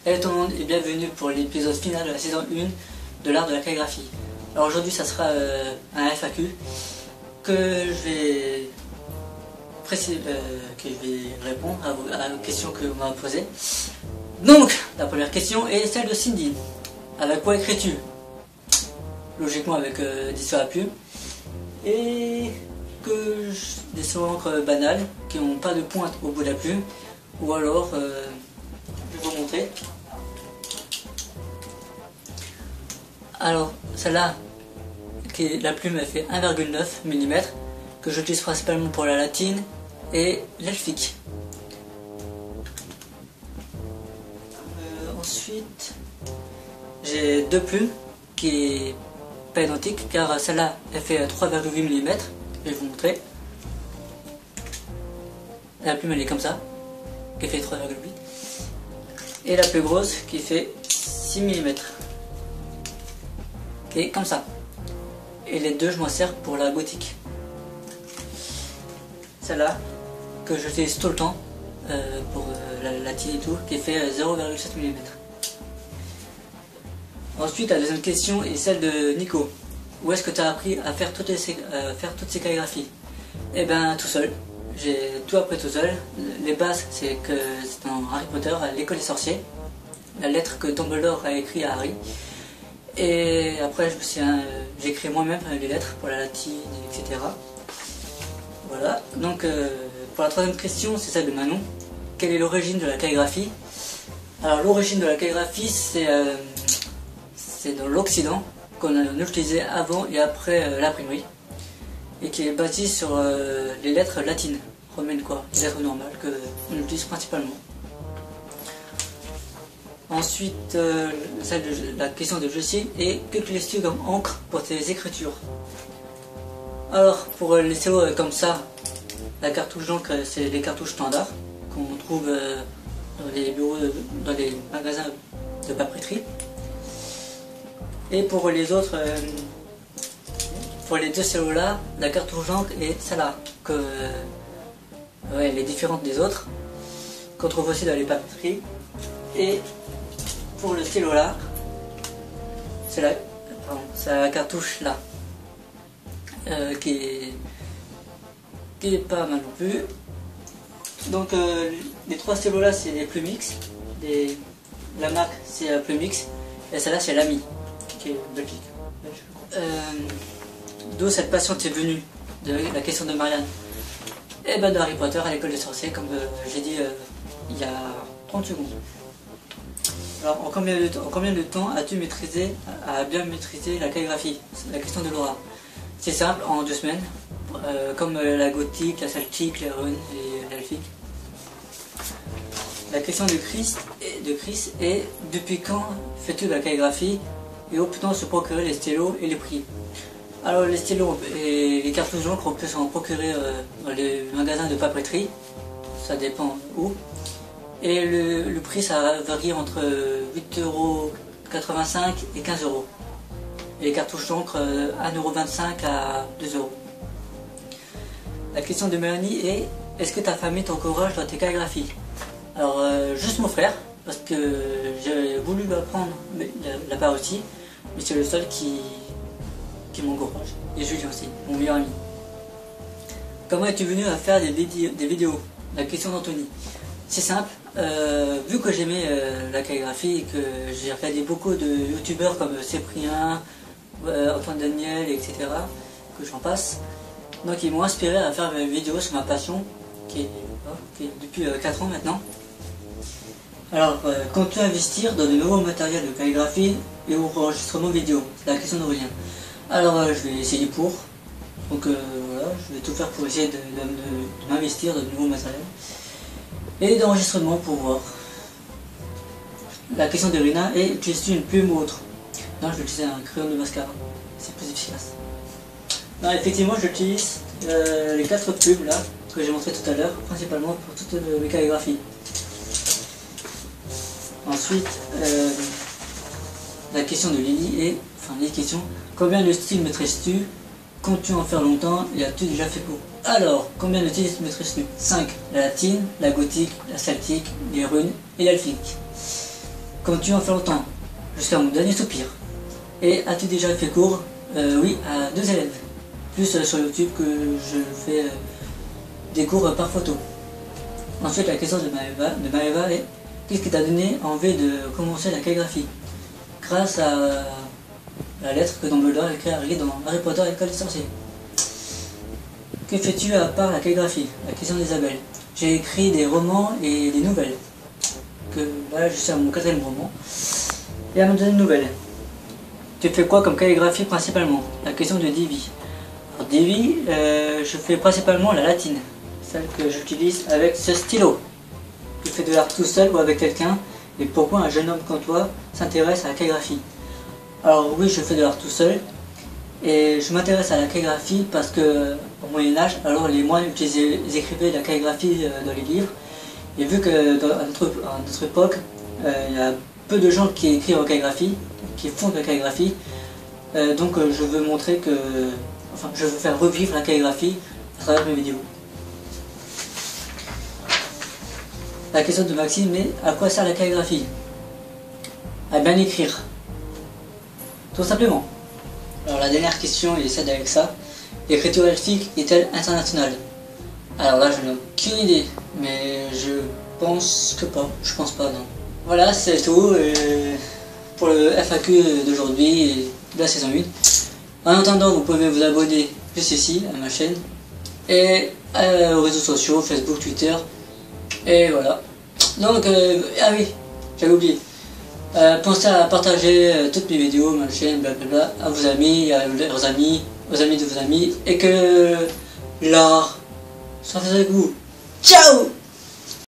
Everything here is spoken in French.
Hello tout le monde et bienvenue pour l'épisode final de la saison 1 de l'art de la calligraphie. Alors aujourd'hui ça sera un FAQ que je vais répondre à vos questions que vous m'avez posées. Donc la première question est celle de Cindy. Avec quoi écris-tu? Logiquement avec des stylos à plume et des stylos d'encre banales qui n'ont pas de pointe au bout de la plume, ou alors je vais vous montrer. Alors celle-là, la plume elle fait 1,9 mm que j'utilise principalement pour la latine et l'elfique. Ensuite j'ai deux plumes qui est pas identique car celle-là elle fait 3,8 mm. Je vais vous montrer. La plume elle est comme ça, qui fait 3,8, et la plus grosse qui fait 6 mm, qui est comme ça. Et les deux je m'en sers pour la gothique. Celle-là que j'utilise tout le temps pour la latine et tout, qui fait 0,7 mm. Ensuite la deuxième question est celle de Nico. Où est-ce que tu as appris à faire toutes ces calligraphies? Eh ben tout seul. J'ai tout appris tout seul. Les bases, c'est dans Harry Potter, à l'école des sorciers, la lettre que Dumbledore a écrite à Harry. Et après, j'ai écrit moi-même les lettres pour la latine, etc. Voilà. Donc, pour la troisième question, c'est celle de Manon. Quelle est l'origine de la calligraphie? Alors, l'origine de la calligraphie, c'est dans l'Occident, qu'on a utilisé avant et après l'imprimerie, et qui est basé sur les lettres latines, romaines quoi, les lettres normales que on utilise principalement. Ensuite, la question de Jessie est: qu'utilises-tu comme encre pour tes écritures? Alors pour les stylos comme ça, la cartouche d'encre c'est les cartouches standards qu'on trouve dans les bureaux, dans les magasins de papeterie. Et pour les autres, pour les deux stylos là, la cartouche d'encre est celle-là, elle est différente des autres, qu'on trouve aussi dans les papeteries. Et pour le stylo là, c'est la cartouche là, qui est pas mal non plus. Donc les trois stylos là c'est les Plumix, la marque c'est Plumix, et celle-là c'est l'Ami, qui est Belgique. D'où cette passion t'est venue, de la question de Marianne? Et ben de Harry Potter à l'école des sorciers, comme j'ai dit il y a 30 secondes. Alors en combien de temps as-tu bien maîtrisé la calligraphie? La question de Laura. C'est simple, en 2 semaines, comme la gothique, la celtique, les runes et l'elfique. La question de Chris est: depuis quand fais-tu la calligraphie et où peut-on se procurer les stylos et les prix? Alors les stylos et les cartouches d'encre on peut s'en procurer dans les magasins de papeterie, ça dépend où. Et le prix ça varie entre 8,85 € et 15 €. Et les cartouches d'encre 1,25 € à 2 €. La question de Mélanie est: est-ce que ta famille t'encourage dans tes calligraphies? Alors juste mon frère, parce que j'ai voulu apprendre, mais il n'a pas aussi, mais c'est le seul qui m'encourage. Et Julien aussi, mon meilleur ami. Comment es-tu venu à faire des vidéos? La question d'Anthony. C'est simple, vu que j'aimais la calligraphie et que j'ai regardé beaucoup de youtubeurs comme Cyprien, Antoine Daniel, etc., que j'en passe, donc ils m'ont inspiré à faire une vidéo sur ma passion, qui est depuis 4 ans maintenant. Alors, comptes-tu investir dans de nouveaux matériels de calligraphie et ou enregistrement vidéo? C'est la question d'Aurélien. Alors, je vais essayer pour. Donc voilà, je vais tout faire pour essayer de m'investir dans de nouveaux matériels et d'enregistrement pour voir. La question d'Irina est: utilises-tu une plume ou autre? Non, je vais utiliser un crayon de mascara, c'est plus efficace. Non, effectivement, j'utilise les 4 plumes là que j'ai montré tout à l'heure, principalement pour toutes mes calligraphies. Ensuite, la question de Lily est, les questions: combien de styles maîtrises-tu? Comptes-tu en faire longtemps et as-tu déjà fait beau? Alors, combien de styles maîtrises-tu? 5. La latine, la gothique, la celtique, les runes et l'elfique. Comptes-tu en faire longtemps? Jusqu'à mon dernier soupir. Et as-tu déjà fait cours? Oui, à 2 élèves. Plus sur YouTube que je fais des cours par photo. Ensuite, la question de Maëva est: qu'est-ce qui t'a donné envie de commencer la calligraphie? Grâce à la lettre que Dumbledore a écrite à Harry dans Harry Potter et l'école des sorciers. Que fais-tu à part la calligraphie? La question d'Isabelle. J'ai écrit des romans et des nouvelles. Que là, je suis à mon 4e roman. Et à ma 2e nouvelle. Tu fais quoi comme calligraphie principalement? La question de Divi. Alors Divi, je fais principalement la latine, celle que j'utilise avec ce stylo. Tu fais de l'art tout seul ou avec quelqu'un? Et pourquoi un jeune homme comme toi s'intéresse à la calligraphie? Alors oui, je fais de l'art tout seul. Et je m'intéresse à la calligraphie parce que au Moyen-Âge, alors les moines ils écrivaient de la calligraphie dans les livres. Et vu que à notre époque, il y a peu de gens qui écrivent en calligraphie, qui font de la calligraphie, donc je veux montrer que, enfin, je veux faire revivre la calligraphie à travers mes vidéos. La question de Maxime est: à quoi sert la calligraphie? À bien écrire, tout simplement. Alors la dernière question est celle d'Alexa. L'écriture elfique est-elle internationale? Alors là, je n'ai aucune idée, mais je pense que pas. Je pense pas, non. Voilà, c'est tout pour le FAQ d'aujourd'hui et de la saison 1. En attendant, vous pouvez vous abonner juste ici à ma chaîne et aux réseaux sociaux, Facebook, Twitter, et voilà. Donc, ah oui, j'avais oublié. Pensez à partager toutes mes vidéos, ma chaîne, blablabla, à vos amis, aux amis de vos amis, et que l'art soit fait avec vous. Ciao!